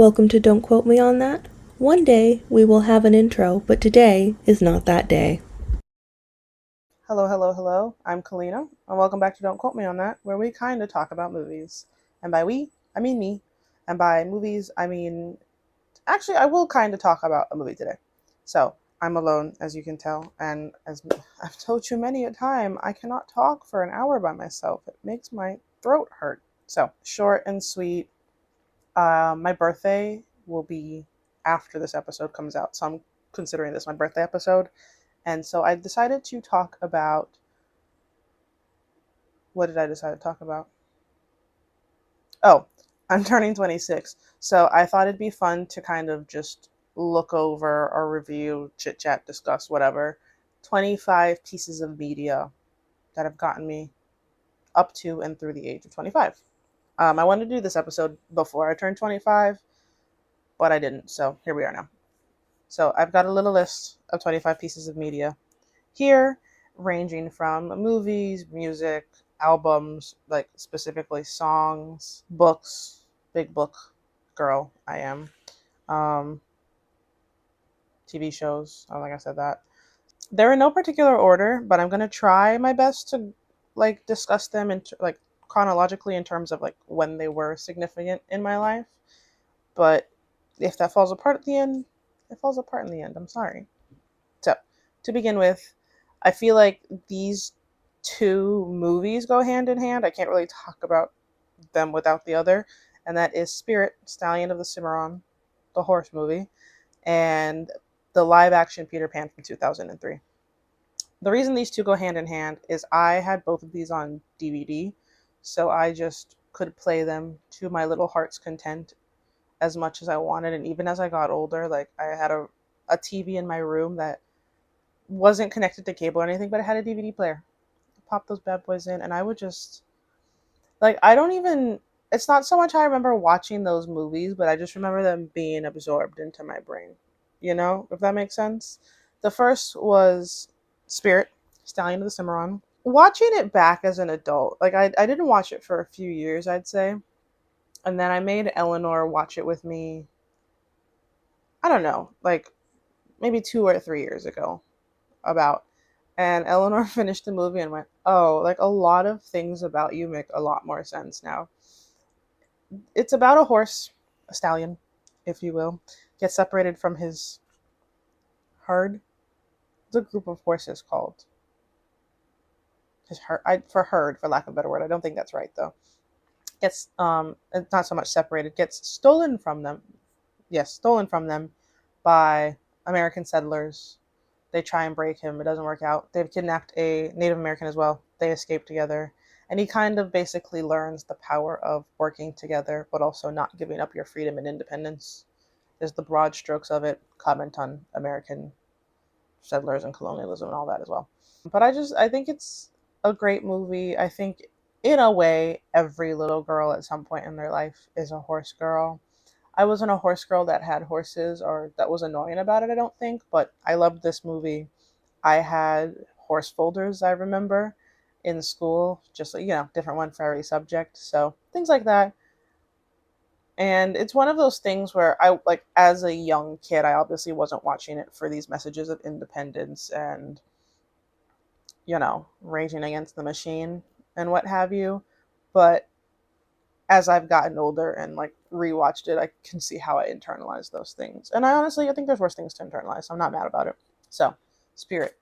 Welcome to Don't Quote Me on That. One day we will have an intro, but today is not that day. Hello, hello, hello. I'm Kalina, and welcome back to Don't Quote Me on That, where we kind of talk about movies. And by we, I mean me. And by movies, I mean. Actually, I will kind of talk about a movie today. So, I'm alone, as you can tell, and as I've told you many a time, I cannot talk for an hour by myself. It makes my throat hurt. So, short and sweet. My birthday will be after this episode comes out, so I'm considering this my birthday episode. And so I decided to talk about what did I decide to talk about? Oh, I'm turning 26. So I thought it'd be fun to kind of just look over or review, chit chat, discuss, whatever, 25 pieces of media that have gotten me up to and through the age of 25. I wanted to do this episode before I turned 25, but I didn't. So here we are now. So I've got a little list of 25 pieces of media here, ranging from movies, music, albums, like specifically songs, books, big book girl I am, um, TV shows. I don't think I said that. They're in no particular order, but I'm gonna try my best to like discuss them in like chronologically in terms of like when they were significant in my life. But if that falls apart at the end, it falls apart in the end. I'm sorry. So, to begin with, I feel like these two movies go hand in hand. I can't really talk about them without the other, and that is Spirit, Stallion of the Cimarron, the horse movie, and the live action Peter Pan from 2003. The reason these two go hand in hand is I had both of these on DVD, so I just could play them to my little heart's content as much as I wanted. And even as I got older, like I had a TV in my room that wasn't connected to cable or anything, but it had a DVD player. Pop those bad boys in, and I would just like I don't even. It's not so much I remember watching those movies, but I just remember them being absorbed into my brain. You know, if that makes sense. The first was Spirit, Stallion of the Cimarron. Watching it back as an adult, like I didn't watch it for a few years, I'd say, and then I made Eleanor watch it with me. I don't know, like maybe 2 or 3 years ago, about. And Eleanor finished the movie and went, "Oh, like a lot of things about you make a lot more sense now." It's about a horse, a stallion, if you will, gets separated from his herd. What's a group of horses called? His herd, for herd, for lack of a better word. I don't think that's right though. Gets not so much separated, gets stolen from them. Yes, stolen from them by American settlers. They try and break him. It doesn't work out. They've kidnapped a Native American as well. They escape together. And he kind of basically learns the power of working together, but also not giving up your freedom and independence. There's the broad strokes of it, comment on American settlers and colonialism and all that as well. But I think it's a great movie. I think in a way, every little girl at some point in their life is a horse girl. I wasn't a horse girl that had horses or that was annoying about it, I don't think, but I loved this movie. I had horse folders, I remember, in school, just like, different one for every subject. So things like that. And it's one of those things where I, like, as a young kid, I obviously wasn't watching it for these messages of independence and, raging against the machine and what have you. But as I've gotten older and like rewatched it, I can see how I internalized those things. And I think there's worse things to internalize. So I'm not mad about it. So, Spirit.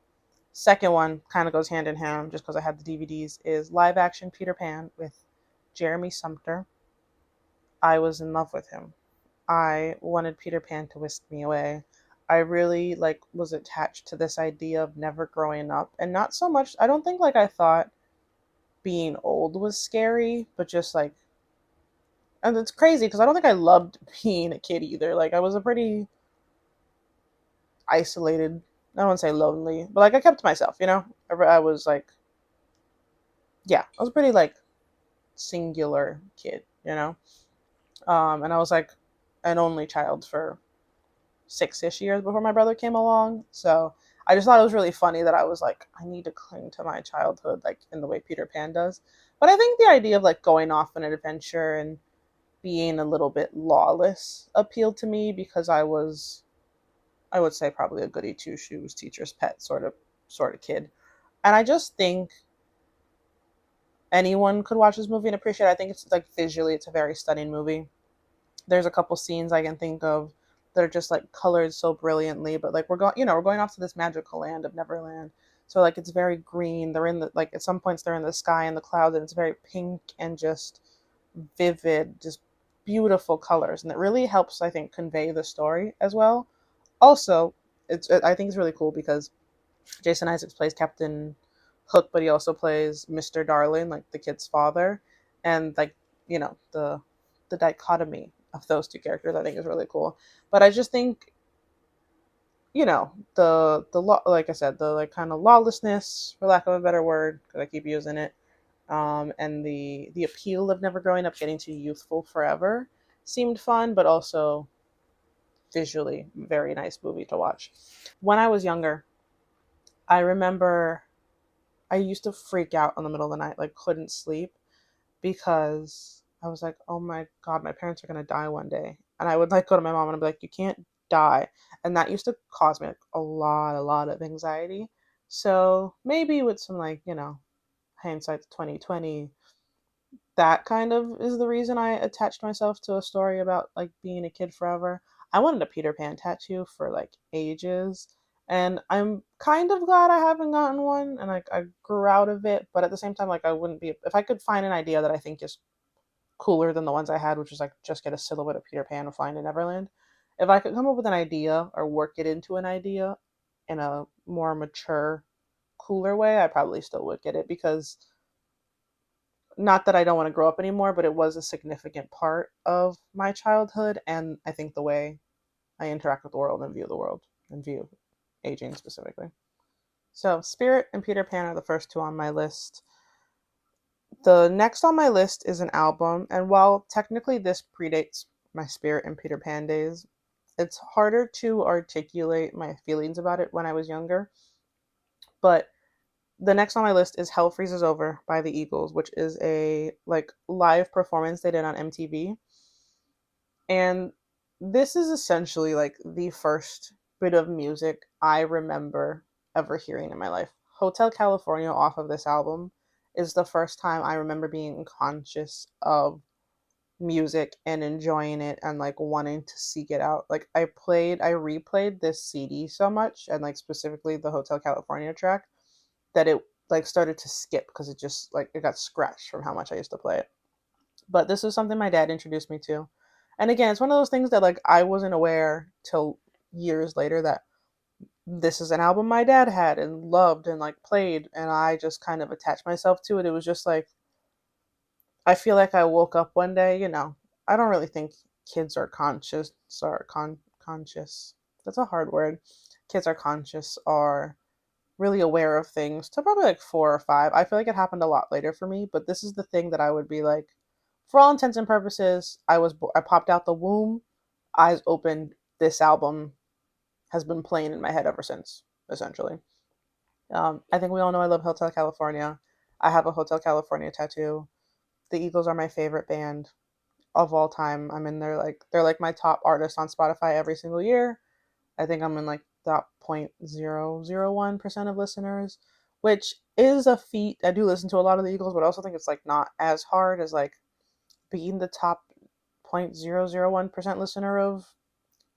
Second one kind of goes hand in hand just because I had the DVDs is live action Peter Pan with Jeremy Sumpter. I was in love with him. I wanted Peter Pan to whisk me away. I really like was attached to this idea of never growing up and not so much I don't think like I thought being old was scary, but just like and it's crazy because I don't think I loved being a kid either. Like I was a pretty isolated. I don't want to say lonely, but like I kept to myself. I was like, yeah, I was a pretty like singular kid. And I was like an only child for 6-ish years before my brother came along. So I just thought it was really funny that I was like, I need to cling to my childhood like in the way Peter Pan does. But I think the idea of like going off on an adventure and being a little bit lawless appealed to me because I would say probably a goody two shoes teacher's pet sort of kid. And I just think anyone could watch this movie and appreciate it. I think it's like visually it's a very stunning movie. There's a couple scenes I can think of that are just like colored so brilliantly, but like we're going off to this magical land of Neverland. So like it's very green. They're in the like at some points they're in the sky and the clouds and it's very pink and just vivid, just beautiful colors. And it really helps I think convey the story as well. Also, I think it's really cool because Jason Isaacs plays Captain Hook, but he also plays Mr. Darling, like the kid's father, and like the dichotomy of those two characters I think is really cool. But I just think the law, like I said, the like kind of lawlessness, for lack of a better word, because I keep using it, and the appeal of never growing up, getting too youthful forever, seemed fun, but also visually very nice movie to watch. When I was younger, I remember I used to freak out in the middle of the night, like couldn't sleep because I was like, oh my God, my parents are going to die one day. And I would like go to my mom and I'd be like, you can't die. And that used to cause me like a lot of anxiety. So maybe with some like, hindsight 2020, that kind of is the reason I attached myself to a story about like being a kid forever. I wanted a Peter Pan tattoo for like ages, and I'm kind of glad I haven't gotten one and like I grew out of it, but at the same time like I wouldn't be if I could find an idea that I think is cooler than the ones I had, which was like just get a silhouette of Peter Pan flying to Neverland. If I could come up with an idea or work it into an idea in a more mature, cooler way, I probably still would get it because not that I don't want to grow up anymore, but it was a significant part of my childhood and I think the way I interact with the world and view the world and view aging specifically. So, Spirit and Peter Pan are the first two on my list. The next on my list is an album, and while technically this predates my Spirit and Peter Pan days, it's harder to articulate my feelings about it when I was younger. But the next on my list is Hell Freezes Over by the Eagles, which is a like live performance they did on MTV. And this is essentially like the first bit of music I remember ever hearing in my life. Hotel California off of this album is the first time I remember being conscious of music and enjoying it and like wanting to seek it out. Like I replayed this CD so much and like specifically the Hotel California track that it like started to skip because it just like it got scratched from how much I used to play it. But this is something my dad introduced me to. And again, it's one of those things that like I wasn't aware till years later that this is an album my dad had and loved and like played and I just kind of attached myself to it. It was just like I feel like I woke up one day, I don't really think kids are conscious or conscious. That's a hard word. Kids are conscious are really aware of things till probably like 4 or 5. I feel like it happened a lot later for me, but this is the thing that I would be like, for all intents and purposes, I popped out the womb, eyes opened. This album has been playing in my head ever since, essentially. I think we all know I love Hotel California. I have a Hotel California tattoo. The Eagles are my favorite band of all time. I'm in there like they're like my top artist on Spotify every single year. I think I'm in like top 0.001% of listeners, which is a feat. I do listen to a lot of the Eagles, but I also think it's like not as hard as like being the top 0.001% listener of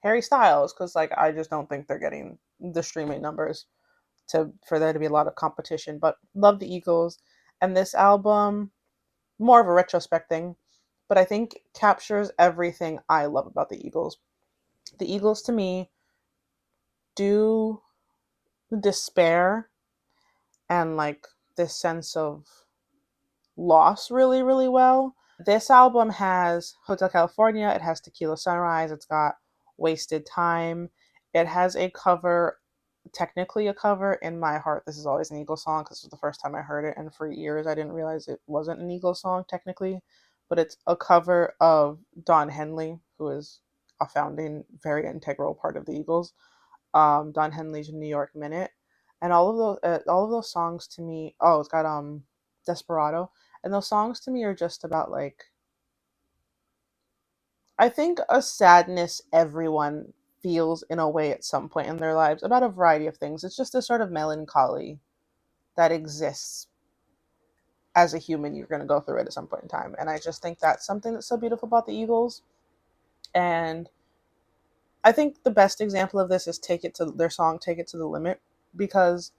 Harry Styles because like I just don't think they're getting the streaming numbers to for there to be a lot of competition. But love the Eagles, and this album more of a retrospect thing, but I think captures everything I love about the Eagles. The Eagles to me do despair and like this sense of loss really, really well. This album has Hotel California, it has Tequila Sunrise, it's got Wasted Time, it has a cover, technically a cover, In My Heart. This is always an Eagles song because this was the first time I heard it, and for years I didn't realize it wasn't an Eagles song technically, but it's a cover of Don Henley, who is a founding, very integral part of the Eagles. Don Henley's New York Minute, and all of those songs to me. Oh, it's got Desperado, and those songs to me are just about like I think a sadness everyone feels in a way at some point in their lives about a variety of things. It's just a sort of melancholy that exists as a human. You're going to go through it at some point in time. And I just think that's something that's so beautiful about the Eagles. And I think the best example of this is Take It to their song Take It to the Limit, because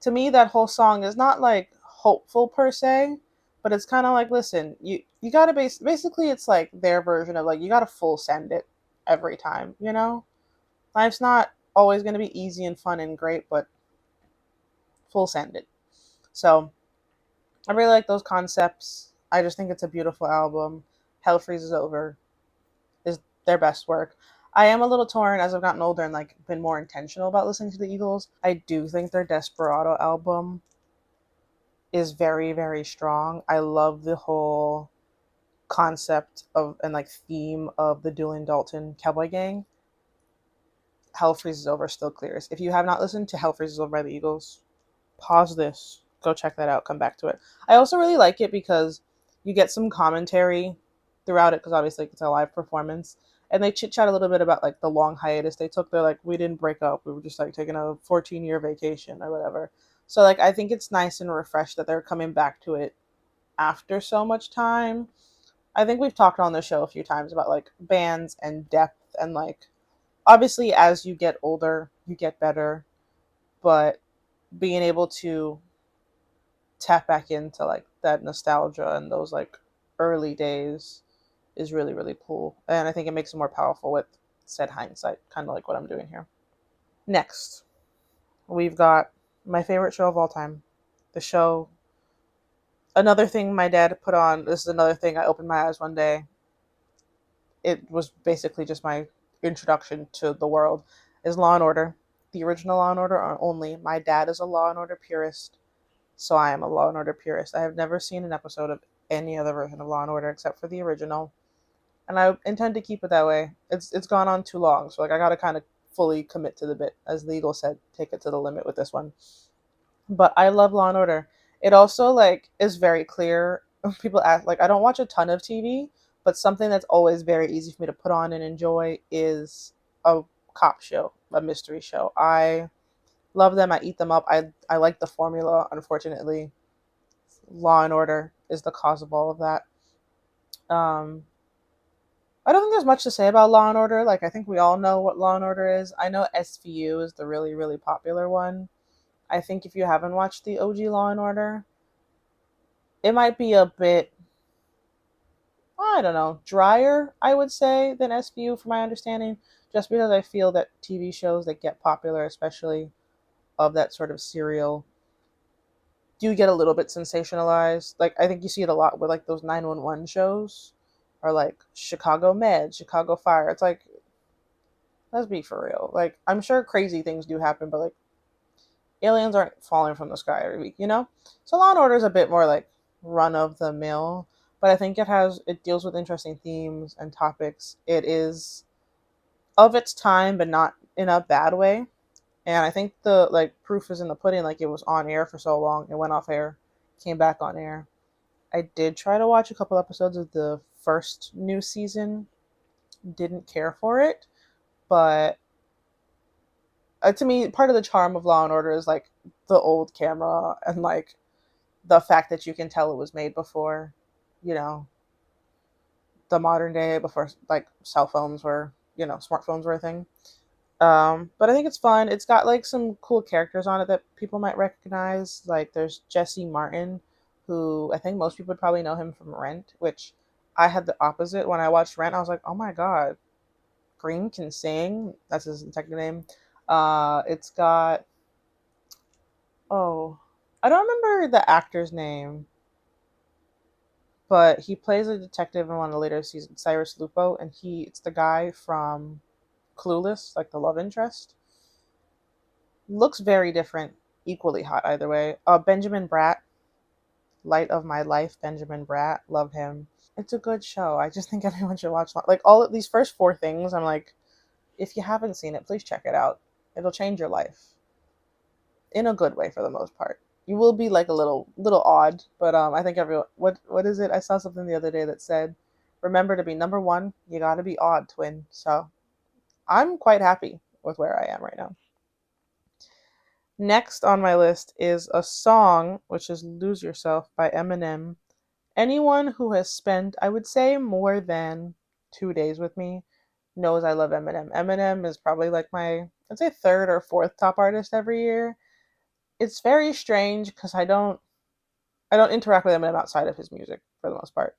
to me that whole song is not like hopeful per se, but it's kind of like, listen, you got to basically it's like their version of like you got to full send it every time, you know? Life's not always going to be easy and fun and great, but full send it. So, I really like those concepts. I just think it's a beautiful album. Hell Freezes Over is their best work. I am a little torn as I've gotten older and like been more intentional about listening to the Eagles. I do think their Desperado album is very, very strong. I love the whole concept of and like theme of the Doolin Dalton Cowboy Gang. Hell Freezes Over still clears. If you have not listened to Hell Freezes Over by the Eagles, pause this, go check that out, come back to it. I also really like it because you get some commentary throughout it, because obviously it's a live performance, and they chit chat a little bit about like the long hiatus they took. They're like, we didn't break up, we were just like taking a 14-year vacation or whatever. So like I think it's nice and refreshed that they're coming back to it after so much time. I think we've talked on the show a few times about like bands and depth, and like obviously as you get older you get better, but being able to tap back into like that nostalgia and those like early days is really, really cool. And I think it makes it more powerful with said hindsight, kind of like what I'm doing here. Next, we've got my favorite show of all time. The show, another thing my dad put on. This is another thing I opened my eyes one day. It was basically just my introduction to the world. Is Law and Order, the original Law and Order only. My dad is a Law and Order purist, so I am a Law and Order purist. I have never seen an episode of any other version of Law and Order except for the original, and I intend to keep it that way. It's gone on too long, so like I gotta kind of fully commit to the bit, as the Eagle said, take it to the limit with this one. But I love Law and Order. It also like is very clear. People ask like I don't watch a ton of TV, but something that's always very easy for me to put on and enjoy is a cop show, a mystery show. I love them. I eat them up. I like the formula. Unfortunately, Law and Order is the cause of all of that. Um, I don't think there's much to say about Law and Order. Like I think we all know what Law and Order is. I know SVU is the really, really popular one. I think if you haven't watched the OG Law and Order, it might be a bit, I don't know, drier, I would say, than SVU from my understanding, just because I feel that TV shows that get popular, especially of that sort of serial, do get a little bit sensationalized. Like I think you see it a lot with like those 911 shows, or like Chicago Med, Chicago Fire. It's like, let's be for real. Like I'm sure crazy things do happen, but like aliens aren't falling from the sky every week, you know? So Law and Order is a bit more like run of the mill, but I think it deals with interesting themes and topics. It is of its time, but not in a bad way. And I think the like proof is in the pudding. Like it was on air for so long, it went off air, came back on air. I did try to watch a couple episodes of the first new season. Didn't care for it, but to me, part of the charm of Law and Order is like the old camera and like the fact that you can tell it was made before, you know, the modern day, before like cell phones were, smartphones were a thing. But I think it's fun. It's got like some cool characters on it that people might recognize. Like there's Jesse Martin, who I think most people would probably know him from Rent, which I had the opposite. When I watched Rent, I was like, oh my god, Green can sing. That's his detective name. It's got, oh, I don't remember the actor's name, but he plays a detective in one of the later seasons, Cyrus Lupo, and it's the guy from Clueless, like the love interest. Looks very different, equally hot either way. Benjamin Bratt, Light of My Life, Benjamin Bratt, love him. It's a good show. I just think everyone should watch. Like all of these first four things, I'm like, if you haven't seen it, please check it out. It'll change your life in a good way for the most part. You will be like a little odd, but I think everyone. What is it? I saw something the other day that said remember, to be number one, you gotta be odd, twin. So I'm quite happy with where I am right now. Next on my list is a song, which is Lose Yourself by Eminem. Anyone who has spent, I would say, more than 2 days with me knows I love Eminem. Eminem is probably like my, I'd say, third or fourth top artist every year. It's very strange because I don't interact with Eminem outside of his music for the most part.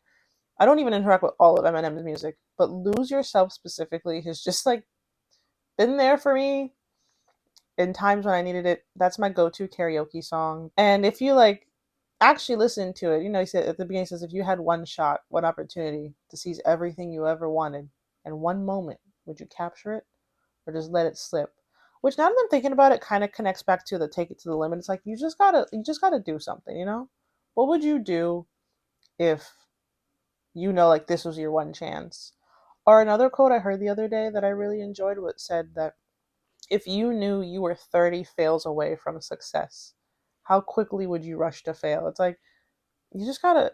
I don't even interact with all of Eminem's music, but Lose Yourself specifically has just like been there for me in times when I needed it. That's my go-to karaoke song. And if you like actually listen to it, he said at the beginning, he says, if you had one shot, one opportunity to seize everything you ever wanted in one moment, would you capture it or just let it slip? Which, now that I'm thinking about it, kind of connects back to the take it to the limit. It's like you just gotta do something. What would you do if like this was your one chance? Or another quote I heard the other day that I really enjoyed, what said that if you knew you were 30 fails away from success, how quickly would you rush to fail? It's like you just gotta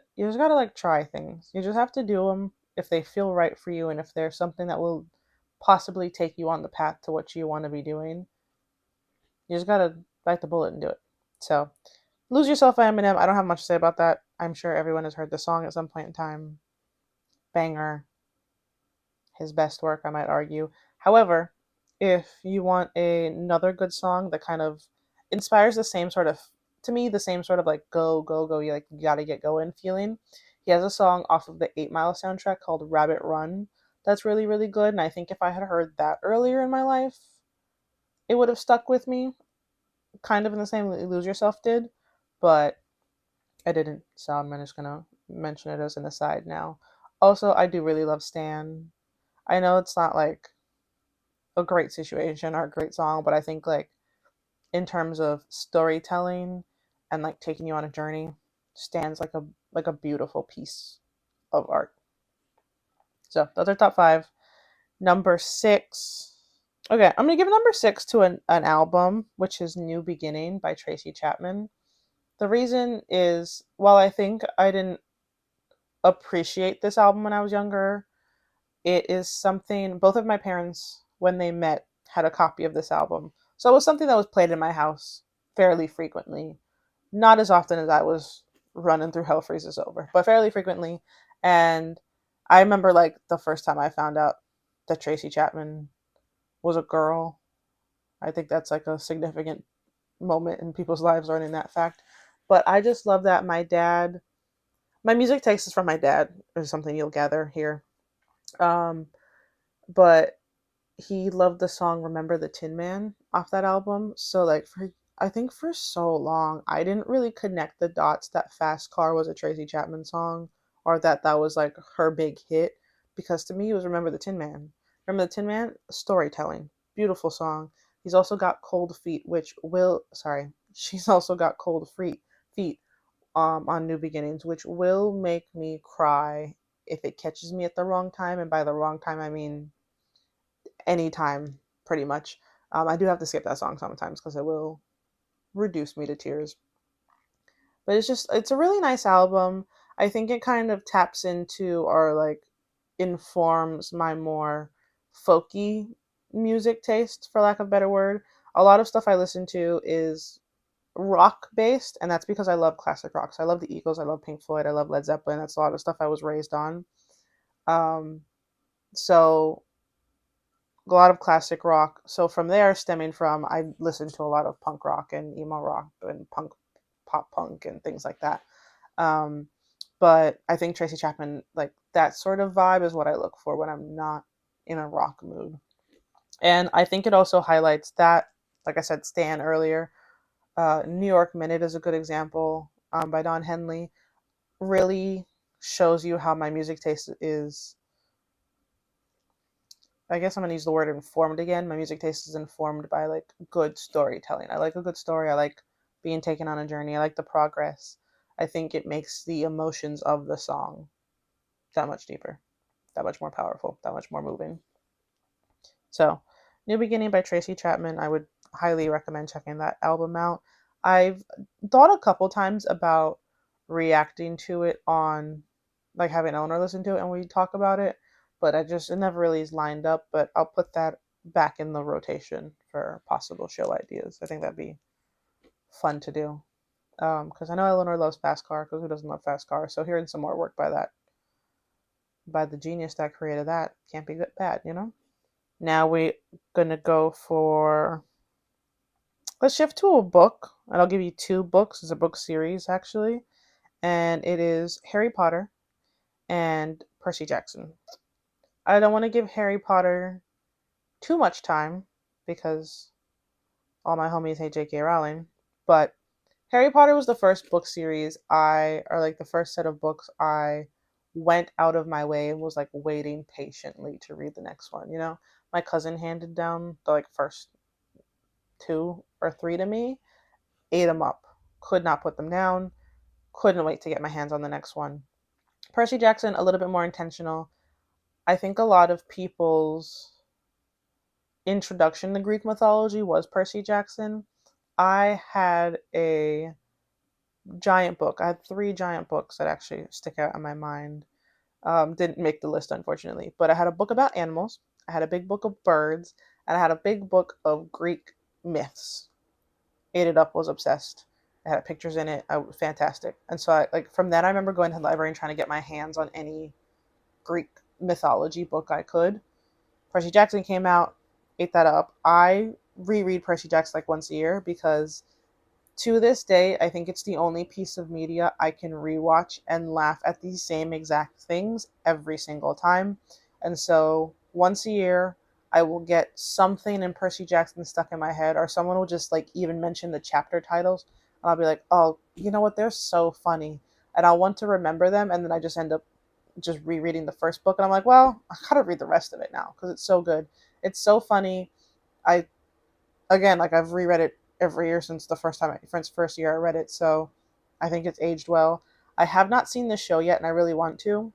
like try things. You just have to do them if they feel right for you, and if there's something that will possibly take you on the path to what you want to be doing. You just gotta bite the bullet and do it. So, Lose Yourself by Eminem. I don't have much to say about that. I'm sure everyone has heard the song at some point in time. Banger. His best work, I might argue. However, if you want another good song that kind of inspires the same sort of, to me, the same sort of like go, go, go, you gotta get going feeling, he has a song off of the 8 Mile soundtrack called Rabbit Run that's really, really good. And I think if I had heard that earlier in my life, it would have stuck with me, kind of in the same way Lose Yourself did. But I didn't, so I'm just gonna mention it as an aside now. Also, I do really love Stan. I know it's not like a great situation or a great song, but I think like in terms of storytelling and like taking you on a journey, stands like a beautiful piece of art. So those are top five. Number six. Okay, I'm gonna give number six to an album, which is New Beginning by Tracy Chapman. The reason is, while I think I didn't appreciate this album when I was younger, it is something both of my parents, when they met, had a copy of this album. So it was something that was played in my house fairly frequently. Not as often as I was running through Hell Freezes Over, but fairly frequently. And I remember like the first time I found out that Tracy Chapman was a girl. I think that's like a significant moment in people's lives, learning that fact. But I just love that my music taste is from my dad, is something you'll gather here. Um, but he loved the song Remember the Tin Man off that album. So like I think for so long I didn't really connect the dots that Fast Car was a Tracy Chapman song, or that was like her big hit, because to me it was Remember the Tin Man. Remember the Tin Man, storytelling, beautiful song. He's also got Cold Feet, which will sorry, she's also got Cold Feet on New Beginnings, which will make me cry if it catches me at the wrong time, and by the wrong time I mean anytime, pretty much. I do have to skip that song sometimes because it will reduce me to tears. But it's a really nice album. I think it kind of taps into, or like informs my more folky music taste, for lack of a better word. A lot of stuff I listen to is rock based, and that's because I love classic rock. So I love the Eagles, I love Pink Floyd, I love Led Zeppelin. That's a lot of stuff I was raised on. Um, so a lot of classic rock. So from there, stemming from, I listened to a lot of punk rock and emo rock and pop punk and things like that. Um, but I think Tracy Chapman, like that sort of vibe, is what I look for when I'm not in a rock mood. And I think it also highlights that, like I said, Stan earlier. New York Minute is a good example, by Don Henley. Really shows you how my music taste is, I guess I'm gonna use the word informed again. My music taste is informed by like good storytelling. I like a good story. I like being taken on a journey. I like the progress. I think it makes the emotions of the song that much deeper, that much more powerful, that much more moving. So, New Beginning by Tracy Chapman, I would highly recommend checking that album out. I've thought a couple times about reacting to it on like having Eleanor listen to it and we talk about it. But it never really is lined up. But I'll put that back in the rotation for possible show ideas. I think that'd be fun to do. Because I know Eleanor loves Fast Car. Because who doesn't love Fast Car? So hearing some more work by the genius that created that can't be bad, you know. Now we're gonna go for, let's shift to a book, and I'll give you two books. It's a book series actually, and it is Harry Potter and Percy Jackson. I don't want to give Harry Potter too much time because all my homies hate J.K. Rowling, but Harry Potter was the first book series or like the first set of books I went out of my way and was like waiting patiently to read the next one. You know, my cousin handed down the like first two or three to me, ate them up, could not put them down, couldn't wait to get my hands on the next one. Percy Jackson, a little bit more intentional. I think a lot of people's introduction to Greek mythology was Percy Jackson. I had a giant book. I had three giant books that actually stick out in my mind. Didn't make the list, unfortunately, but I had a book about animals, I had a big book of birds, and I had a big book of Greek myths. Ate it up, was obsessed. It had pictures in it. Fantastic. And so from that, I remember going to the library and trying to get my hands on any Greek mythology book I could. Percy Jackson came out, ate that up. I reread Percy Jackson like once a year because to this day, I think it's the only piece of media I can rewatch and laugh at these same exact things every single time. And so once a year, I will get something in Percy Jackson stuck in my head, or someone will just like even mention the chapter titles. And I'll be like, oh, you know what? They're so funny. And I'll want to remember them. And then I just end up just rereading the first book. And I'm like, well, I gotta read the rest of it now because it's so good. It's so funny. I again, like I've reread it every year since the first year I read it, so I think it's aged well. I have not seen the show yet, and I really want to.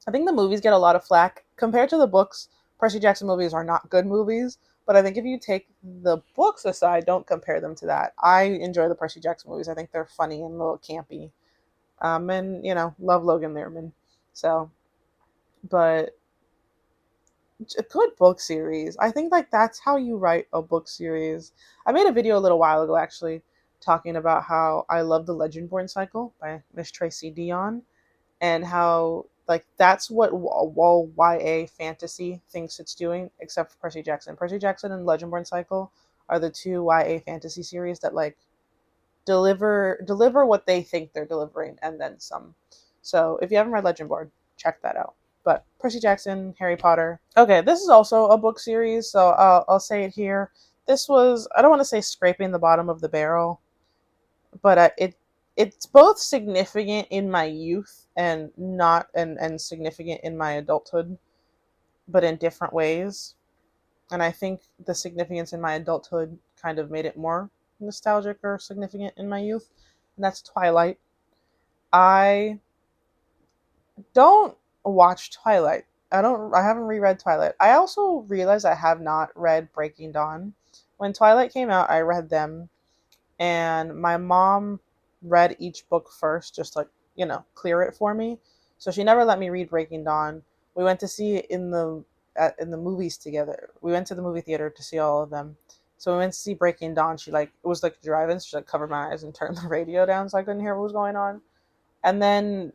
I think the movies get a lot of flack compared to the books. Percy Jackson movies are not good movies, but I think if you take the books aside, don't compare them to that. I enjoy the Percy Jackson movies. I think they're funny and a little campy, and love Logan Lerman. So, but a good book series. I think like that's how you write a book series. I made a video a little while ago actually talking about how I love the Legendborn cycle by Miss Tracy Dion and how like that's what all YA fantasy thinks it's doing except for Percy Jackson. Percy Jackson and Legendborn cycle are the two YA fantasy series that like deliver what they think they're delivering and then some. So if you haven't read Legendborn, check that out. But Percy Jackson, Harry Potter. Okay, this is also a book series, so I'll say it here. This was, I don't want to say scraping the bottom of the barrel, but it's both significant in my youth and not and significant in my adulthood, but in different ways. And I think the significance in my adulthood kind of made it more nostalgic or significant in my youth, and that's Twilight. I don't watch Twilight. I haven't reread Twilight. I also realized I have not read Breaking Dawn. When Twilight came out, I read them, and my mom read each book first, just like, clear it for me. So she never let me read Breaking Dawn. We went to see it in the movies together. We went to the movie theater to see all of them. So we went to see Breaking Dawn. She like it was like driving. So she like covered my eyes and turned the radio down so I couldn't hear what was going on. And then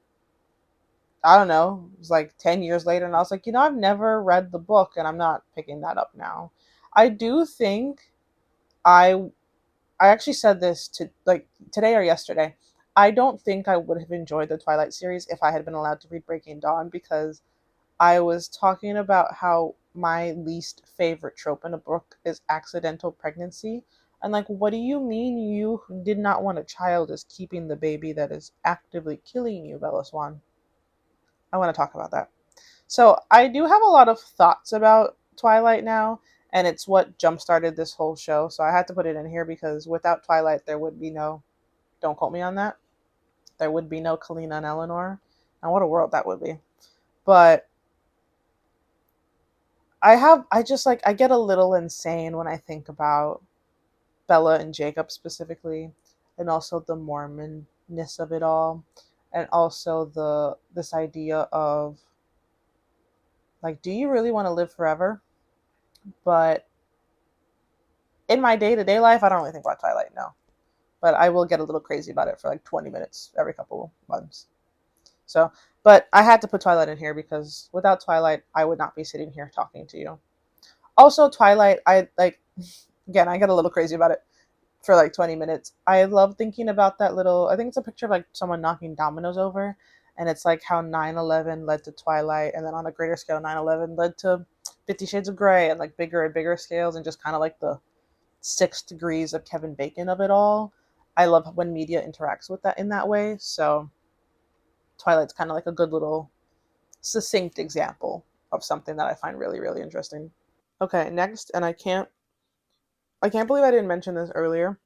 I don't know, it was like 10 years later, and I was like, I've never read the book, and I'm not picking that up now. I do think I I actually said this to like today or yesterday. I don't think I would have enjoyed the Twilight series if I had been allowed to read Breaking Dawn because I was talking about how my least favorite trope in a book is accidental pregnancy. And like, what do you mean you who did not want a child is keeping the baby that is actively killing you, Bella Swan? I want to talk about that. So I do have a lot of thoughts about Twilight now, and it's what jump started this whole show. So I had to put it in here because without Twilight, there would be no. Don't quote me on that. There would be no Kalina and Eleanor, and what a world that would be. But I just like I get a little insane when I think about Bella and Jacob specifically, and also the Mormonness of it all. and also this idea of like, do you really want to live forever? But in my day-to-day life, I don't really think about Twilight, no. But I will get a little crazy about it for like 20 minutes every couple months. So, but I had to put Twilight in here because without Twilight, I would not be sitting here talking to you. Also, Twilight, I like, again, I get a little crazy about it for like 20 minutes. I love thinking about that little, I think it's a picture of like someone knocking dominoes over. And it's like how 9/11 led to Twilight. And then on a greater scale, 9/11 led to 50 Shades of Grey and like bigger and bigger scales and just kind of like the 6 degrees of Kevin Bacon of it all. I love when media interacts with that in that way. So Twilight's kind of like a good little succinct example of something that I find really, really interesting. Okay, next, and I can't believe I didn't mention this earlier.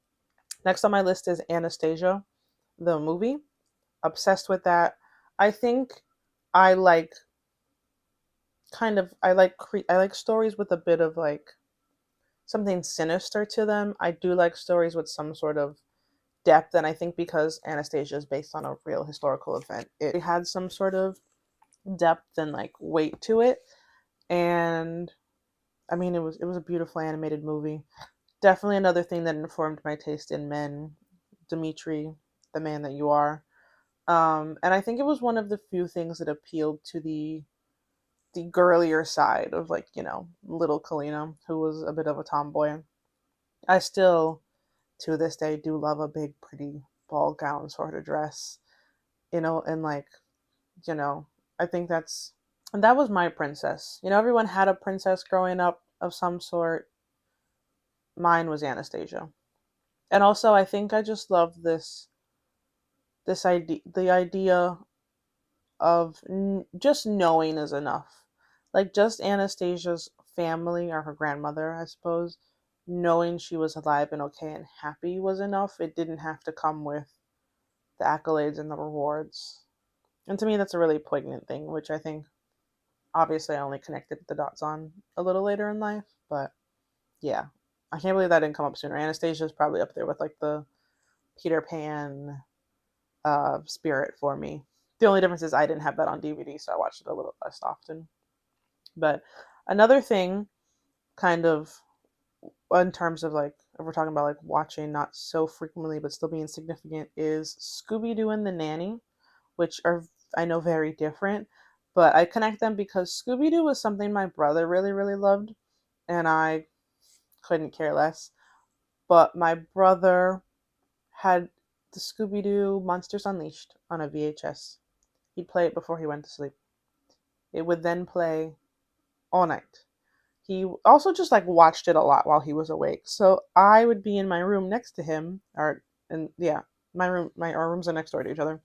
Next on my list is Anastasia, the movie. Obsessed with that. I think I like I like stories with a bit of like something sinister to them. I do like stories with some sort of depth, and I think because Anastasia is based on a real historical event, it had some sort of depth and like weight to it. And I mean, it was a beautiful animated movie. Definitely another thing that informed my taste in men. Dimitri, the man that you are. And I think it was one of the few things that appealed to the girlier side of like, little Kalina, who was a bit of a tomboy. I still to this day do love a big pretty ball gown sort of dress. And like, you know, I think that was my princess. Everyone had a princess growing up of some sort. Mine was Anastasia. And also I think I just love this idea the idea of just knowing is enough. Like just Anastasia's family or her grandmother, I suppose, knowing she was alive and okay and happy was enough. It didn't have to come with the accolades and the rewards. And to me, that's a really poignant thing, which I think obviously I only connected the dots on a little later in life. But yeah, I can't believe that didn't come up sooner. Anastasia's probably up there with like the Peter Pan spirit for me. The only difference is I didn't have that on DVD, so I watched it a little less often. But another thing, kind of, in terms of like, if we're talking about like watching not so frequently but still being significant, is Scooby Doo and the Nanny, which are, I know, very different. But I connect them because Scooby Doo was something my brother really, really loved, and I couldn't care less. But my brother had the Scooby Doo Monsters Unleashed on a VHS. He'd play it before he went to sleep. It would then play all night. He also just like watched it a lot while he was awake. So I would be in my room next to him, or and yeah, our rooms are next door to each other,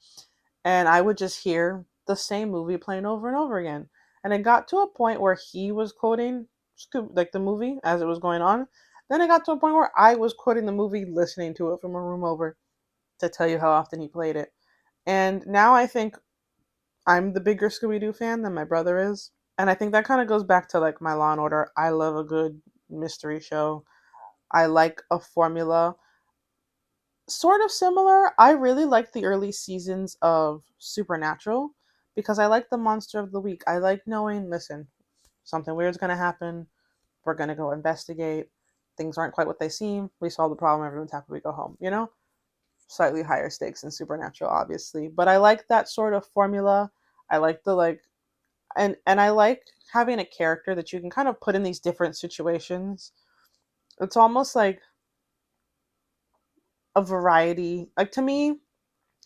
and I would just hear the same movie playing over and over again. And it got to a point where he was quoting like the movie as it was going on. Then it got to a point where I was quoting the movie, listening to it from a room over, to tell you how often he played it. And now I think I'm the bigger Scooby Doo fan than my brother is. And I think that kind of goes back to like my Law and Order. I love a good mystery show. I like a formula sort of similar. I really like the early seasons of Supernatural because I like the monster of the week. I like knowing, listen, something weird's going to happen. We're going to go investigate. Things aren't quite what they seem. We solve the problem. Everyone's happy. We go home. Slightly higher stakes in Supernatural, obviously. But I like that sort of formula. I like the like and I like having a character that you can kind of put in these different situations. It's almost like a variety. Like to me,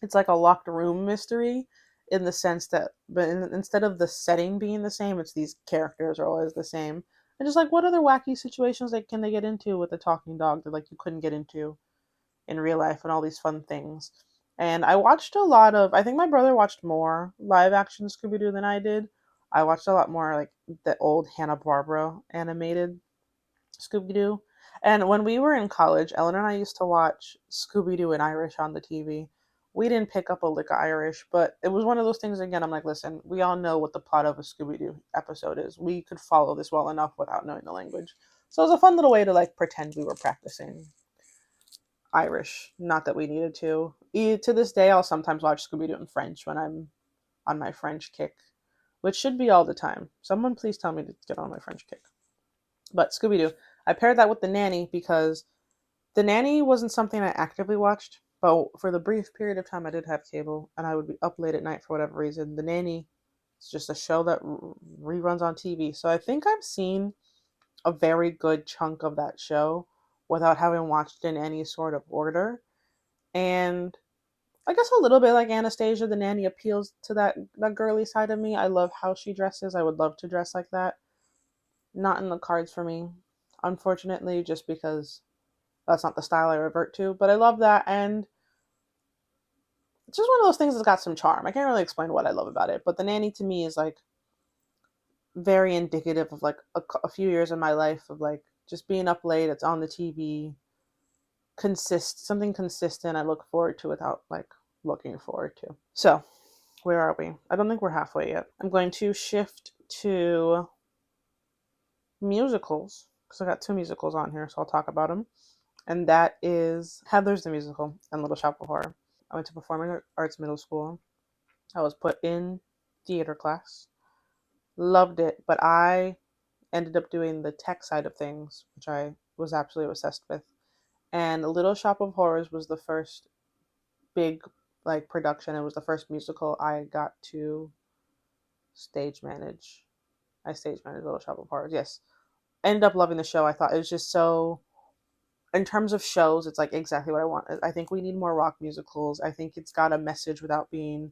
it's like a locked room mystery in the sense that, but instead of the setting being the same, it's these characters are always the same. And just like what other wacky situations like can they get into with a talking dog that like you couldn't get into in real life and all these fun things. And I watched a lot of, I think my brother watched more live action Scooby Doo than I did. I watched a lot more like the old Hanna-Barbera animated Scooby Doo. And when we were in college, Ellen and I used to watch Scooby Doo in Irish on the TV. We didn't pick up a lick of Irish, but it was one of those things again. I'm like, listen, we all know what the plot of a Scooby Doo episode is. We could follow this well enough without knowing the language. So it was a fun little way to like pretend we were practicing. Irish. Not that we needed to. To this day, I'll sometimes watch Scooby Doo in French when I'm on my French kick, which should be all the time. Someone please tell me to get on my French kick. But Scooby Doo, I paired that with The Nanny because The Nanny wasn't something I actively watched, but for the brief period of time I did have cable and I would be up late at night for whatever reason, The Nanny is just a show that reruns on TV. So I think I've seen a very good chunk of that show without having watched it in any sort of order. And I guess a little bit like Anastasia, The Nanny appeals to that girly side of me. I love how she dresses. I would love to dress like that. Not in the cards for me, unfortunately, just because that's not the style I revert to. But I love that, and it's just one of those things that's got some charm. I can't really explain what I love about it, but The Nanny to me is like very indicative of like a few years in my life of like just being up late. It's on the TV, something consistent. I look forward to without like looking forward to. So where are we? I don't think we're halfway yet. I'm going to shift to musicals because I got two musicals on here, so I'll talk about them. And that is Heather's the Musical and Little Shop of Horror. I went to performing arts middle school. I was put in theater class. Loved it, but I ended up doing the tech side of things, which I was absolutely obsessed with. And Little Shop of Horrors was the first big like production. It was the first musical I got to stage manage. I stage managed Little Shop of Horrors. Yes, ended up loving the show. I thought it was just so. In terms of shows, it's like exactly what I want. I think we need more rock musicals. I think it's got a message without being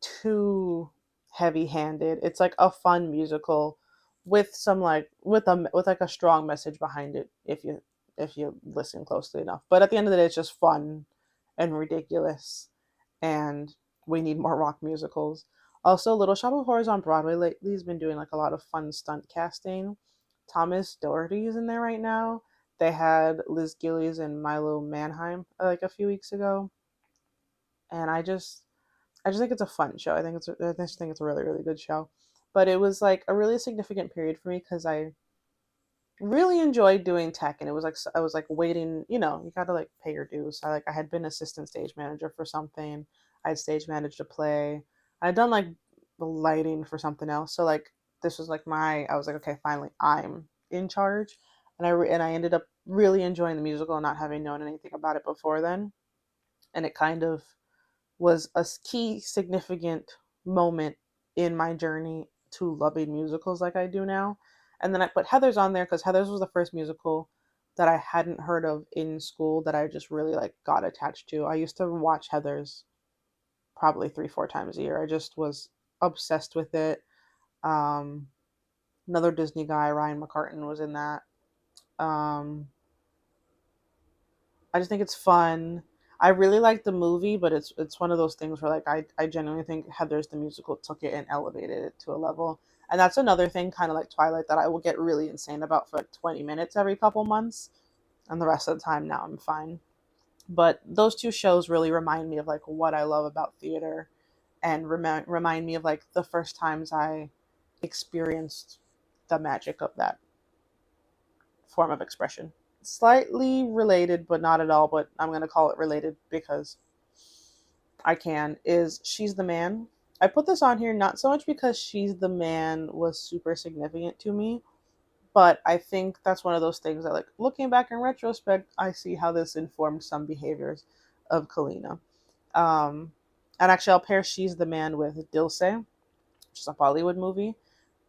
too heavy-handed. It's like a fun musical with some like with like a strong message behind it if you listen closely enough. But at the end of the day, it's just fun and ridiculous, and we need more rock musicals. Also, Little Shop of Horrors on Broadway lately has been doing like a lot of fun stunt casting. Thomas Doherty is in there right now. They had Liz Gillies and Milo Manheim like a few weeks ago, and I just think it's a fun show. I just think it's a really really good show. But it was like a really significant period for me because I really enjoyed doing tech, and it was like I was like waiting. You got to like pay your dues. I had been assistant stage manager for something. I had stage managed a play. I had done like the lighting for something else. So like this was like I was like, okay, finally I'm in charge, and I ended up really enjoying the musical, not having known anything about it before then, and it kind of was a key significant moment in my journey to loving musicals like I do now. And then I put Heather's on there because Heather's was the first musical that I hadn't heard of in school that I just really like got attached to. I used to watch Heather's probably 3 4 times a year. I just was obsessed with it. Um, Another Disney guy, Ryan McCartan, was in that. Um, I just think it's fun. I really like the movie, but it's one of those things where like I genuinely think Heather's the Musical took it and elevated it to a level. And that's another thing, kind of like Twilight, that I will get really insane about for like 20 minutes every couple months, and the rest of the time now I'm fine. But those two shows really remind me of like what I love about theater, and remind me of like the first times I experienced the magic of that form of expression. Slightly related, but not at all, but I'm going to call it related because I can, is She's the Man. I put this on here not so much because She's the Man was super significant to me, but I think that's one of those things that, like, looking back in retrospect, I see how this informed some behaviors of Kalina. Um, and actually, I'll pair She's the Man with Dilse, which is a Bollywood movie.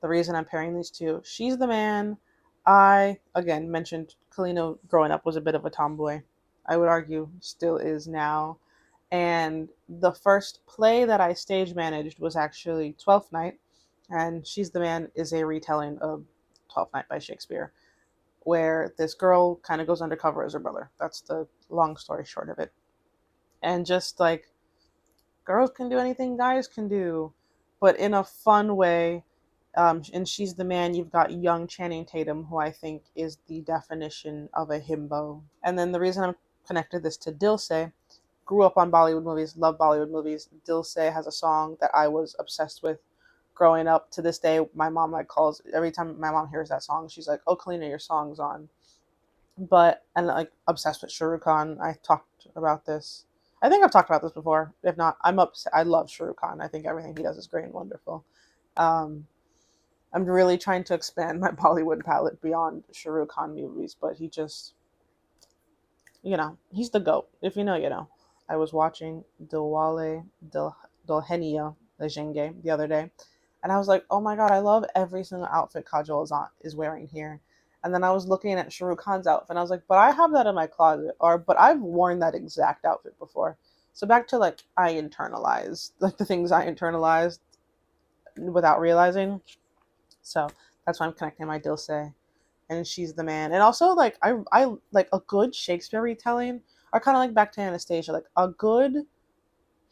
The reason I'm pairing these two, She's the Man. I, again, mentioned Kalina growing up was a bit of a tomboy. I would argue still is now. And the first play that I stage managed was actually Twelfth Night. And She's the Man is a retelling of Twelfth Night by Shakespeare, where this girl kind of goes undercover as her brother. That's the long story short of it. And just like girls can do anything guys can do, but in a fun way. And She's the Man, you've got young Channing Tatum, who I think is the definition of a himbo. And then the reason I'm connected this to Dilse, grew up on Bollywood movies, love Bollywood movies. Dilse has a song that I was obsessed with growing up. To this day, my mom like calls every time my mom hears that song, she's like, "Oh, Kalina, your song's on." But and like obsessed with Shurukhan. I talked about this. I think I've talked about this before. If not, I'm upset. I love Shurukhan. I think everything he does is great and wonderful. Um, I'm really trying to expand my Bollywood palette beyond Shurukhan movies, but he just, he's the goat. If you know, you know. I was watching Dilwale Dulhania Lejenge the other day, and I was like, oh my god, I love every single outfit Kajol is wearing here. And then I was looking at Shahrukh Khan's outfit, and I was like, but I have that in my closet, or but I've worn that exact outfit before. So back to like I internalized, like the things I internalized without realizing. So that's why I'm connecting my Dilse, and she's the man. And also like I like a good Shakespeare retelling, or kind of like back to Anastasia, like a good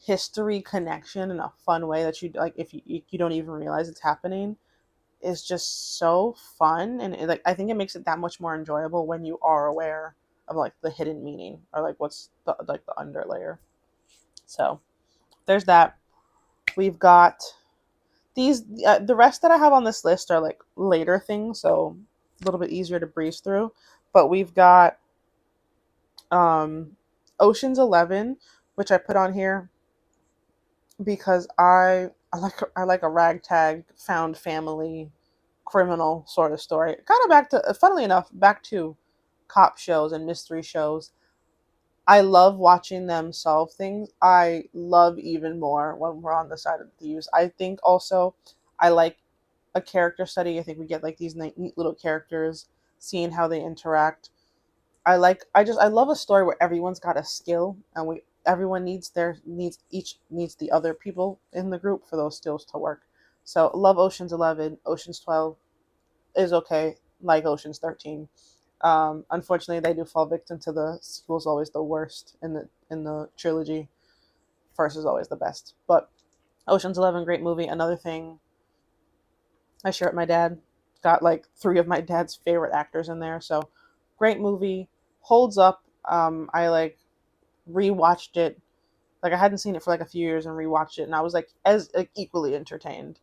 history connection in a fun way that you like if you don't even realize it's happening is just so fun. And like I think it makes it that much more enjoyable when you are aware of like the hidden meaning, or like what's the underlayer. So there's that. We've got these the rest that I have on this list are like later things, so a little bit easier to breeze through. But we've got um Ocean's 11, which I put on here because I like a ragtag found family criminal sort of story. Kind of back to, funnily enough, back to cop shows and mystery shows. I love watching them solve things. I love even more when we're on the side of thieves. I think also I like a character study. I think we get like these neat little characters, seeing how they interact. I love a story where everyone's got a skill, and we everyone needs the other people in the group for those skills to work. So love Ocean's 11. Ocean's 12 is okay, like Ocean's 13. Unfortunately, they do fall victim to the sequel's always the worst in the trilogy. First is always the best, but Ocean's 11, great movie. Another thing I share with my dad. Got like three of my dad's favorite actors in there, so great movie. Holds up. I like rewatched it. Like I hadn't seen it for like a few years and rewatched it, and I was like equally entertained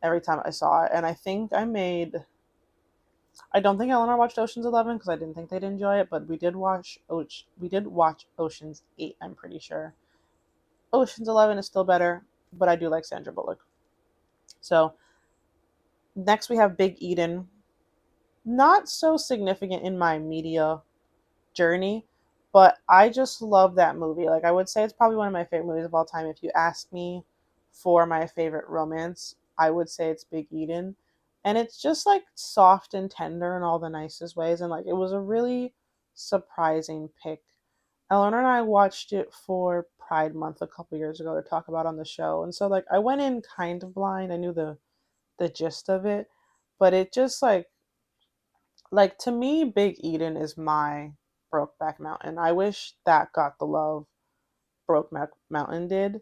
every time I saw it. And I think I made. I don't think Eleanor watched Ocean's 11 because I didn't think they'd enjoy it, but we did watch Ocean's 8. I'm pretty sure. Ocean's 11 is still better, but I do like Sandra Bullock. So next we have Big Eden. Not so significant in my media journey, but I just love that movie. Like I would say it's probably one of my favorite movies of all time. If you ask me for my favorite romance, I would say it's Big Eden. And it's just like soft and tender in all the nicest ways, and like it was a really surprising pick. Eleanor and I watched it for Pride Month a couple years ago to talk about on the show. And so like I went in kind of blind. I knew the gist of it, but it just like to me, Big Eden is my Brokeback Mountain. I wish that got the love Brokeback Mountain did.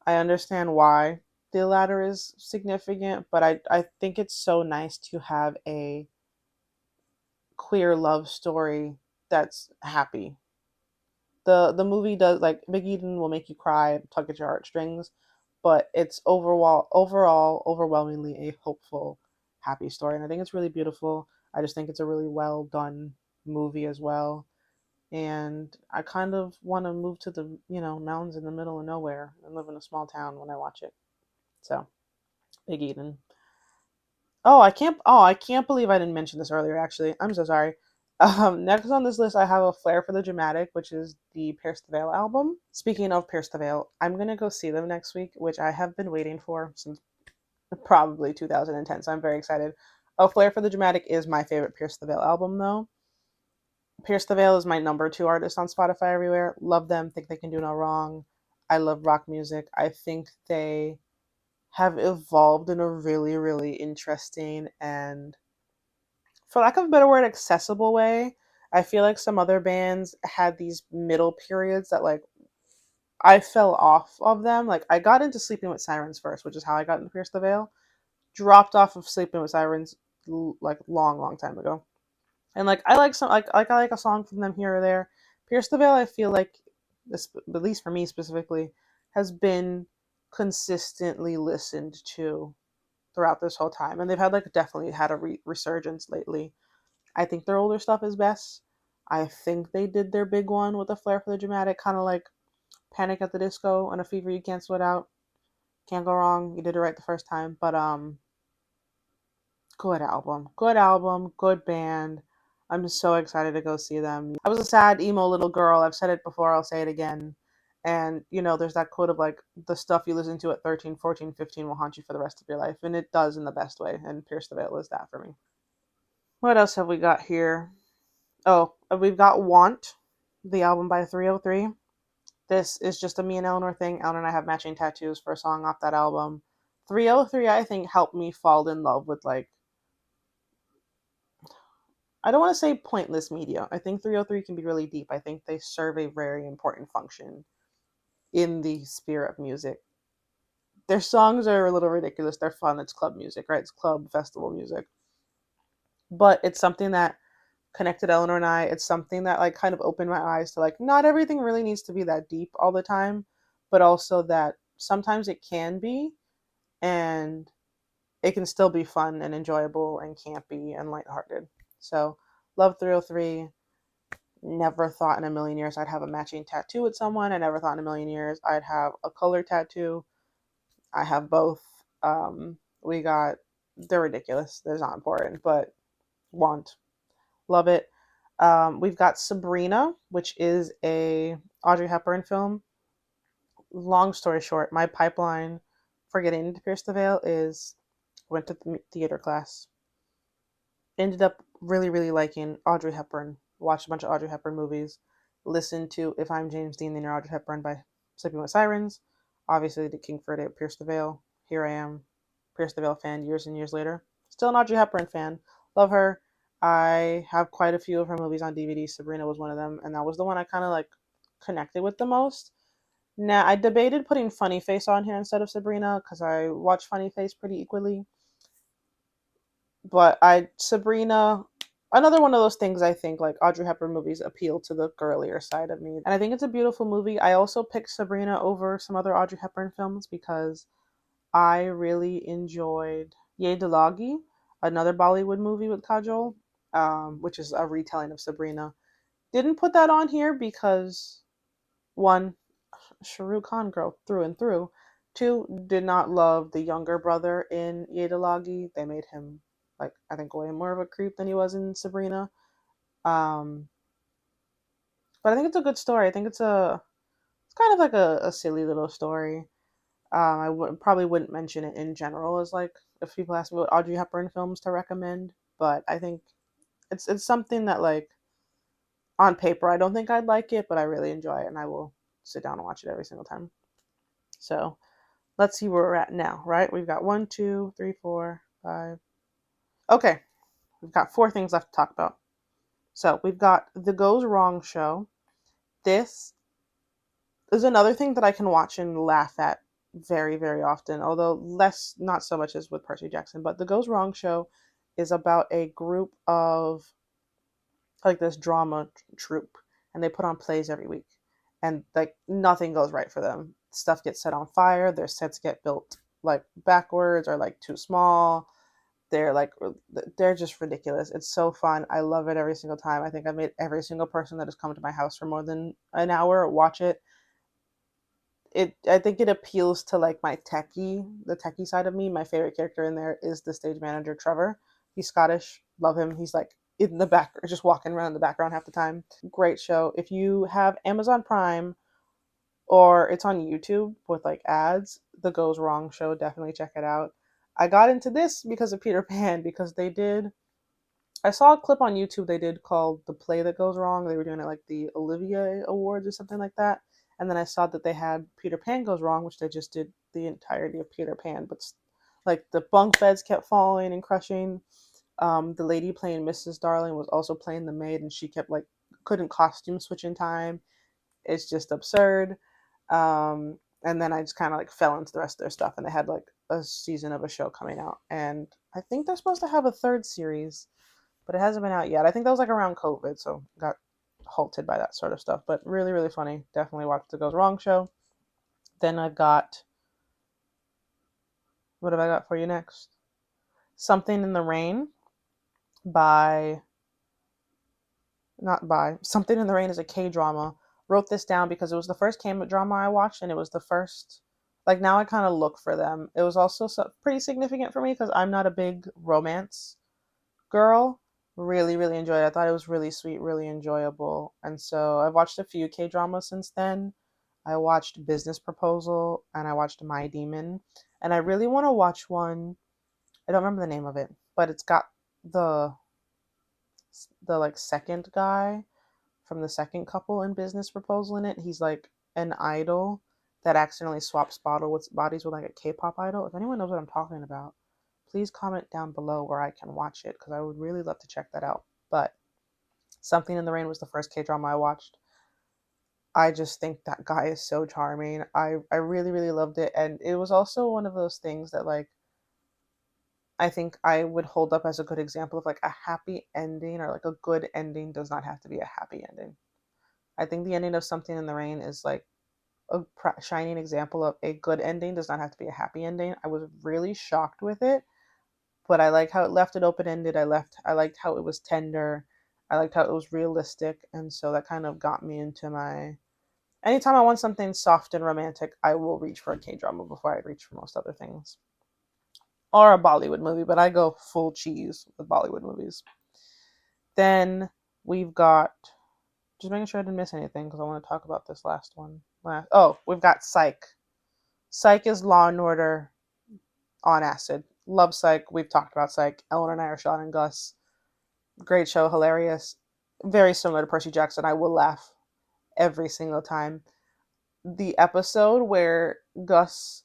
I understand why the latter is significant, but I think it's so nice to have a queer love story that's happy. The movie does like Big Eden will make you cry, tug at your heartstrings, but it's overall overwhelmingly a hopeful, happy story, and I think it's really beautiful. I just think it's a really well done movie as well, and I kind of want to move to the mountains in the middle of nowhere and live in a small town when I watch it. So Big Eden. Oh, I can't believe I didn't mention this earlier. Actually, I'm so sorry. Next on this list, I have a flair for the dramatic, which is the Pierce the Veil album. Speaking of Pierce the Veil, I'm gonna go see them next week, which I have been waiting for since probably 2010. So I'm very excited. A Flair for the Dramatic is my favorite Pierce the Veil album, though. Pierce the Veil is my number two artist on Spotify everywhere. Love them. Think they can do no wrong. I love rock music. I think they have evolved in a really, really interesting and, for lack of a better word, accessible way. I feel like some other bands had these middle periods that like I fell off of them. Like I got into Sleeping with Sirens first, which is how I got into Pierce the Veil. Dropped off of Sleeping with Sirens like long, long time ago. And like I like some like I like a song from them here or there. Pierce the Veil, I feel like this, at least for me specifically, has been consistently listened to throughout this whole time, and they've had like definitely had a resurgence lately. I think their older stuff is best. I think they did their big one with a flair for the dramatic, kind of like Panic at the Disco and A Fever You Can't Sweat Out. Can't go wrong. You did it right the first time. But good album. Good album. Good band. I'm just so excited to go see them. I was a sad emo little girl. I've said it before. I'll say it again. And, there's that quote of like, the stuff you listen to at 13, 14, 15 will haunt you for the rest of your life. And it does in the best way. And Pierce the Veil is that for me. What else have we got here? Oh, we've got Want, the album by 303. This is just a me and Eleanor thing. Eleanor and I have matching tattoos for a song off that album. 303, I think, helped me fall in love with, like, I don't want to say pointless media. I think 303 can be really deep. I think they serve a very important function in the spirit of music. Their songs are a little ridiculous. They're fun. It's club music, right? It's club festival music. But it's something that connected Eleanor and I. It's something that like kind of opened my eyes to like not everything really needs to be that deep all the time, but also that sometimes it can be, and it can still be fun and enjoyable and campy and lighthearted. So love 303. Never thought in a million years I'd have a matching tattoo with someone. I never thought in a million years I'd have a color tattoo. I have both. We got, they're ridiculous. They're not important, but want. Love it. We've got Sabrina, which is a Audrey Hepburn film. Long story short, my pipeline for getting into Pierce the Veil is went to theater class. Ended up really, really liking Audrey Hepburn. Watched a bunch of Audrey Hepburn movies. Listened to If I'm James Dean, Then You're Audrey Hepburn by Sleeping with Sirens. Obviously, the King for a Day with Pierce the Veil. Here I am, Pierce the Veil fan years and years later. Still an Audrey Hepburn fan. Love her. I have quite a few of her movies on DVD. Sabrina was one of them, and that was the one I kind of like connected with the most. Now, I debated putting Funny Face on here instead of Sabrina because I watch Funny Face pretty equally. But Sabrina, another one of those things I think like Audrey Hepburn movies appeal to the girlier side of me. And I think it's a beautiful movie. I also picked Sabrina over some other Audrey Hepburn films because I really enjoyed Ye Dilagi, another Bollywood movie with Kajol, which is a retelling of Sabrina. Didn't put that on here because one, Shahrukh Khan girl through and through. Two, did not love the younger brother in Ye Dilagi. They made him like I think way more of a creep than he was in Sabrina. Um, but I think it's a good story. I think it's kind of like a silly little story. Probably wouldn't mention it in general as like if people ask me what Audrey Hepburn films to recommend, but I think it's something that like on paper I don't think I'd like it, but I really enjoy it and I will sit down and watch it every single time. So let's see where we're at now, right? We've got 1, 2, 3, 4, 5. Okay, we've got 4 things left to talk about. So we've got the Goes Wrong show. This is another thing that I can watch and laugh at very, very often, although less, not so much as with Percy Jackson. But the Goes Wrong show is about a group of like this drama troupe, and they put on plays every week, and like nothing goes right for them. Stuff gets set on fire. Their sets get built like backwards or like too small. They're like they're just ridiculous. It's so fun. I love it every single time. I think I've made every single person that has come to my house for more than an hour watch it. I think it appeals to like the techie side of me. My favorite character in there is the stage manager Trevor. He's Scottish. Love him. He's like in the back, just walking around in the background half the time. Great show. If you have Amazon Prime or it's on YouTube with like ads, The Goes Wrong show, definitely check it out. I got into this because of Peter Pan because I saw a clip on YouTube they did called The Play That Goes Wrong. They were doing it like the Olivier Awards or something like that. And then I saw that they had Peter Pan Goes Wrong, which they just did the entirety of Peter Pan. But like the bunk beds kept falling and crushing. The lady playing Mrs. Darling was also playing the maid, and she kept like couldn't costume switch in time. It's just absurd. And then I just kind of like fell into the rest of their stuff, and they had like a season of a show coming out, and I think they're supposed to have a third series, but it hasn't been out yet. I think that was like around COVID, so got halted by that sort of stuff. But really, really funny. Definitely watch the Goes Wrong show. Then I've got what have I got for you next? Something in the Rain by not by. Something in the Rain is a K-drama. Wrote this down because it was the first K-drama I watched, and it was the first. Like, now I kind of look for them. It was also pretty significant for me because I'm not a big romance girl. Really, really enjoyed it. I thought it was really sweet, really enjoyable. And so I've watched a few K-dramas since then. I watched Business Proposal and I watched My Demon. And I really want to watch one. I don't remember the name of it, but it's got the like second guy from the second couple in Business Proposal in it. He's like an idol that accidentally swaps bodies with like a K-pop idol. If anyone knows what I'm talking about, please comment down below where I can watch it because I would really love to check that out. But Something in the Rain was the first K-drama I watched. I just think that guy is so charming. I really, really loved it. And it was also one of those things that, like, I think I would hold up as a good example of like a happy ending, or like a good ending does not have to be a happy ending. I think the ending of Something in the Rain is like a shining example of a good ending does not have to be a happy ending. I was really shocked with it, but I like how it left it open ended. I liked how it was tender. I liked how it was realistic, and so that kind of got me into my. Anytime I want something soft and romantic, I will reach for a K drama before I reach for most other things, or a Bollywood movie. But I go full cheese with Bollywood movies. Then we've got, just making sure I didn't miss anything because I want to talk about this last one. We've got Psych. Psych is Law and Order on acid. Love Psych. We've talked about Psych. Ellen and I are Sean and Gus. Great show, hilarious. Very similar to Percy Jackson. I will laugh every single time. The episode where Gus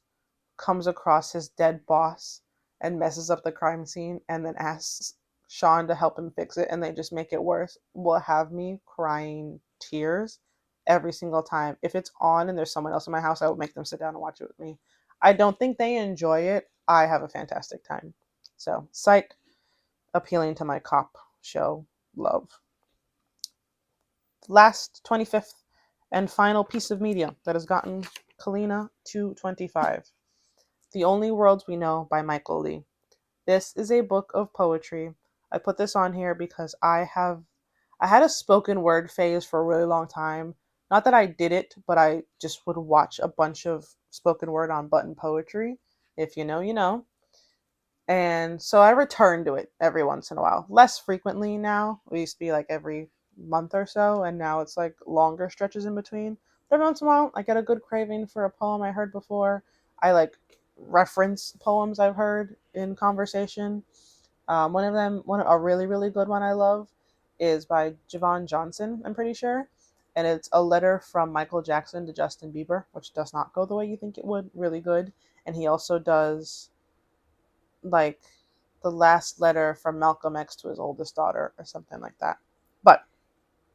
comes across his dead boss and messes up the crime scene and then asks Sean to help him fix it and they just make it worse will have me crying tears every single time. If it's on and there's someone else in my house, I will make them sit down and watch it with me. I don't think they enjoy it. I have a fantastic time. So, Psych, appealing to my cop show love. Last 25th and final piece of media that has gotten Kalina to 25. The Only Worlds We Know by Michael Lee. This is a book of poetry. I put this on here because I had a spoken word phase for a really long time. Not that I did it, but I just would watch a bunch of spoken word on Button Poetry. If you know, you know. And so I return to it every once in a while. Less frequently now. It used to be like every month or so, and now it's like longer stretches in between. But every once in a while, I get a good craving for a poem I heard before. I like reference poems I've heard in conversation. One of them, a really, really good one I love, is by Javon Johnson, I'm pretty sure. And it's a letter from Michael Jackson to Justin Bieber, which does not go the way you think it would. Really good. And he also does like the last letter from Malcolm X to his oldest daughter or something like that. But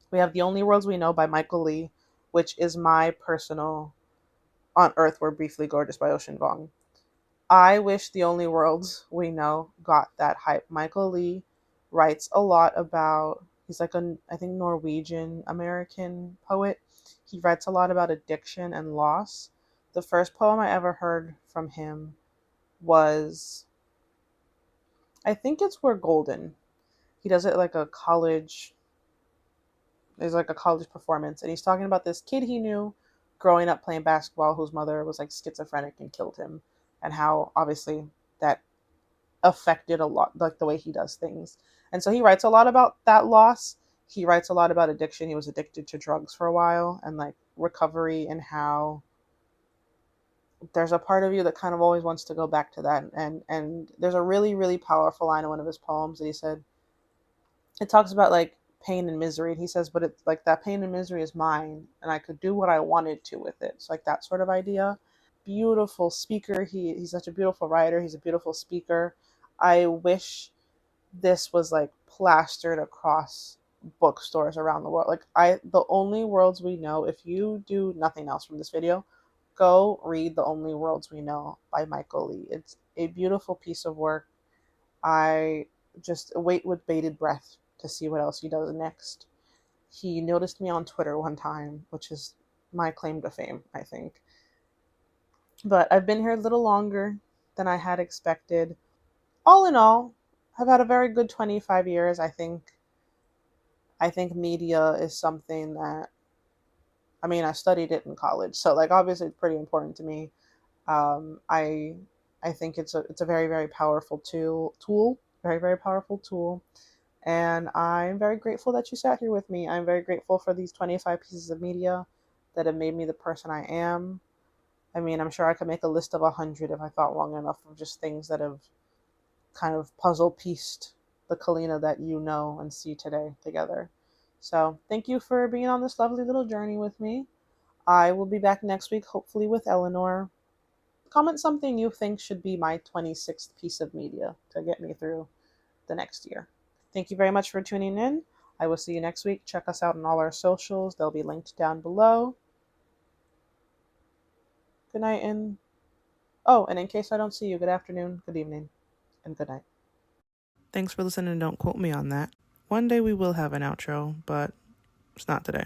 we have The Only Worlds We Know by Michael Lee, which is my personal On Earth We're Briefly Gorgeous by Ocean Vuong. I wish The Only Worlds We Know got that hype. Michael Lee writes a lot about, he's like I think Norwegian American poet. He writes a lot about addiction and loss. The first poem I ever heard from him was, I think it's We're Golden. He does it like a college, there's like a college performance, and he's talking about this kid he knew growing up playing basketball whose mother was like schizophrenic and killed him, and how obviously that affected a lot like the way he does things. And so he writes a lot about that loss. He writes a lot about addiction. He was addicted to drugs for a while, and like recovery, and how there's a part of you that kind of always wants to go back to that. And there's a really, really powerful line in one of his poems that he said, it talks about like pain and misery, and he says, but it's like that pain and misery is mine and I could do what I wanted to with it. It's like that sort of idea. Beautiful speaker. He's such a beautiful writer. He's a beautiful speaker. I wish this was like plastered across bookstores around the world. Like, The Only Worlds We Know, if you do nothing else from this video, go read The Only Worlds We Know by Michael Lee. It's a beautiful piece of work. I just wait with bated breath to see what else he does next. He noticed me on Twitter one time, which is my claim to fame, I think. But I've been here a little longer than I had expected. All in all, I've had a very good 25 years, I think. I think media is something that, I mean, I studied it in college, so like obviously it's pretty important to me. Um, I I think it's a very very powerful very very powerful tool, and I'm very grateful that you sat here with me. I'm very grateful for these 25 pieces of media that have made me the person I am. I mean, I'm sure I could make a list of 100 if I thought long enough of just things that have kind of puzzle pieced the Kalina that you know and see today together. So, thank you for being on this lovely little journey with me. I will be back next week, hopefully with Eleanor. Comment something you think should be my 26th piece of media to get me through the next year. Thank you very much for tuning in. I will see you next week. Check us out on all our socials, they'll be linked down below. Good night, and oh, and in case I don't see you, good afternoon, good evening, and good night. Thanks for listening. Don't quote me on that. One day we will have an outro, but it's not today.